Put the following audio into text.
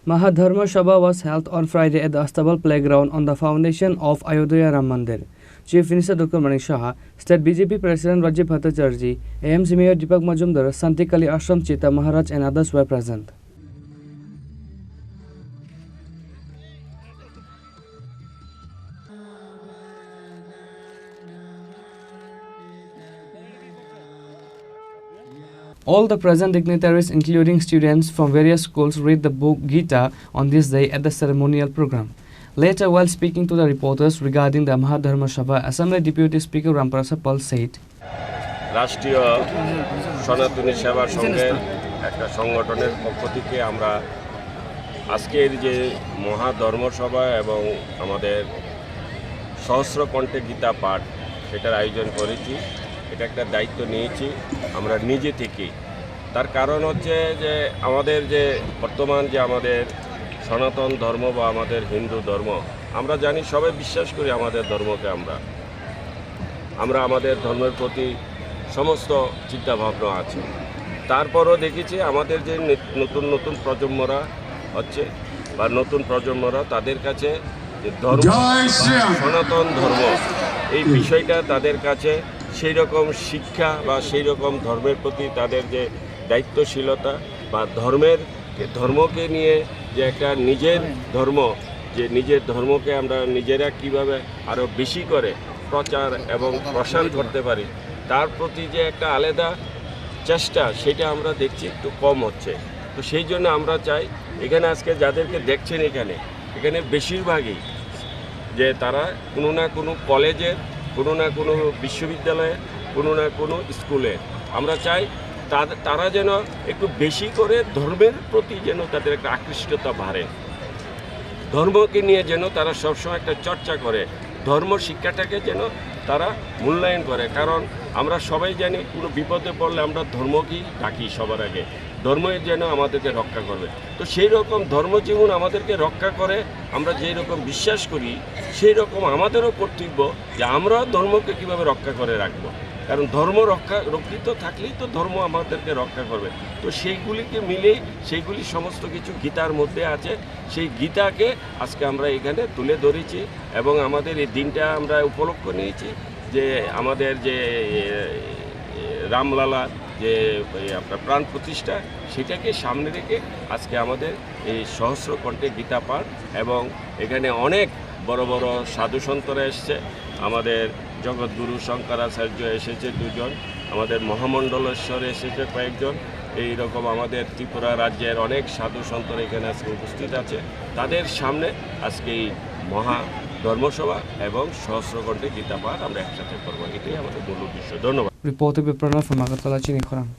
Mahadharma Sabha was held on Friday at the Astabal Playground on the foundation of Ayodhya Ram Mandir. Chief Minister Dr. Manik Saha, State BJP President Rajiv Bhattacharjee, AMC Mayor Deepak Majumdar, Santikali Ashram Chita Maharaj and others were present. All the present dignitaries, including students from various schools, read the book Gita on this day at the ceremonial program. Later, while speaking to the reporters regarding the Mahadharma Sabha, Assembly Deputy Speaker Ramprasad Pal said, রাষ্ট্রীয় সনাতনী সেবা সংঘের একটা সংগঠনের পক্ষ থেকে আমরা আজকের যে মহাধর্মসভা এবং আমাদের সহস্র কণ্ঠে গীতা পাঠ সেটার আয়োজন করেছি। এটা একটা দায়িত্ব নিয়েছি আমরা নিজে থেকেই। তার কারণ হচ্ছে যে আমাদের যে বর্তমান যে আমাদের সনাতন ধর্ম বা আমাদের হিন্দু ধর্ম, আমরা জানি সবাই বিশ্বাস করি আমাদের ধর্মকে। আমরা আমাদের ধর্মের প্রতি সমস্ত চিন্তাভাবনা আছে। তারপরও দেখেছি আমাদের যে নতুন নতুন প্রজন্মরা হচ্ছে বা নতুন প্রজন্মরা তাদের কাছে যে ধর্ম সনাতন ধর্ম এই বিষয়টা তাদের কাছে সেই রকম শিক্ষা বা সেই রকম ধর্মের প্রতি তাদের যে দায়িত্বশীলতা বা ধর্মকে নিয়ে যে একটা নিজের ধর্ম, যে নিজের ধর্মকে আমরা নিজেরা কিভাবে আরও বেশি করে প্রচার এবং প্রসার করতে পারি তার প্রতি যে একটা আলাদা চেষ্টা সেটা আমরা দেখছি একটু কম হচ্ছে। তো সেই জন্য আমরা চাই এখানে আজকে যাদেরকে দেখছেন এখানে বেশিরভাগই যে তারা কোনো না কোনো কলেজের, কোনো না কোনো বিশ্ববিদ্যালয়ে, কোনো না কোনো স্কুলে, আমরা চাই তারা যেন একটু বেশি করে ধর্মের প্রতি যেন তাদের একটা আকৃষ্টতা বাড়ে, ধর্মকে নিয়ে যেন তারা সবসময় একটা চর্চা করে, ধর্ম শিক্ষাটাকে যেন তারা মূল্যায়ন করে। কারণ আমরা সবাই জানি কোনো বিপদে পড়লে আমরা ধর্মকেই ডাকি সবার আগে, ধর্মই যেন আমাদেরকে রক্ষা করবে। তো সেই রকম ধর্ম যেমন আমাদেরকে রক্ষা করে, আমরা যেই রকম বিশ্বাস করি সেই রকম আমাদেরও কর্তব্য যে আমরা ধর্মকে কীভাবে রক্ষা করে রাখবো। কারণ ধর্ম রক্ষিত থাকলেই তো ধর্ম আমাদেরকে রক্ষা করবে। তো সেইগুলিকে মিলেই সেইগুলি সমস্ত কিছু গীতার মধ্যে আছে। সেই গীতাকে আজকে আমরা এখানে তুলে ধরেছি এবং আমাদের এই দিনটা আমরা উপলক্ষ নিয়েছি যে আমাদের যে রামলালা যে আপনার প্রাণ প্রতিষ্ঠা সেটাকে সামনে রেখে আজকে আমাদের এই সহস্র কণ্ঠে গীতা পাঠ এবং এখানে অনেক বড় বড় সাধু সন্তরা এসছে। আমাদের জগৎগুরু শঙ্করাচার্য এসেছে 2 জন, আমাদের মহামণ্ডলেশ্বর এসেছে কয়েকজন, এই রকম আমাদের ত্রিপুরা রাজ্যের অনেক সাধু সন্তরা এখানে আজকে উপস্থিত আছে। তাদের সামনে আজকে এই মহা ধর্মসভা এবং সহস্র কণ্ঠে গীতা পাঠ আমরা একসাথে করবো, এটাই আমাদের মূল উদ্দেশ্য। ধন্যবাদ। Reported by Pranav from Agartala, Chini Khorang.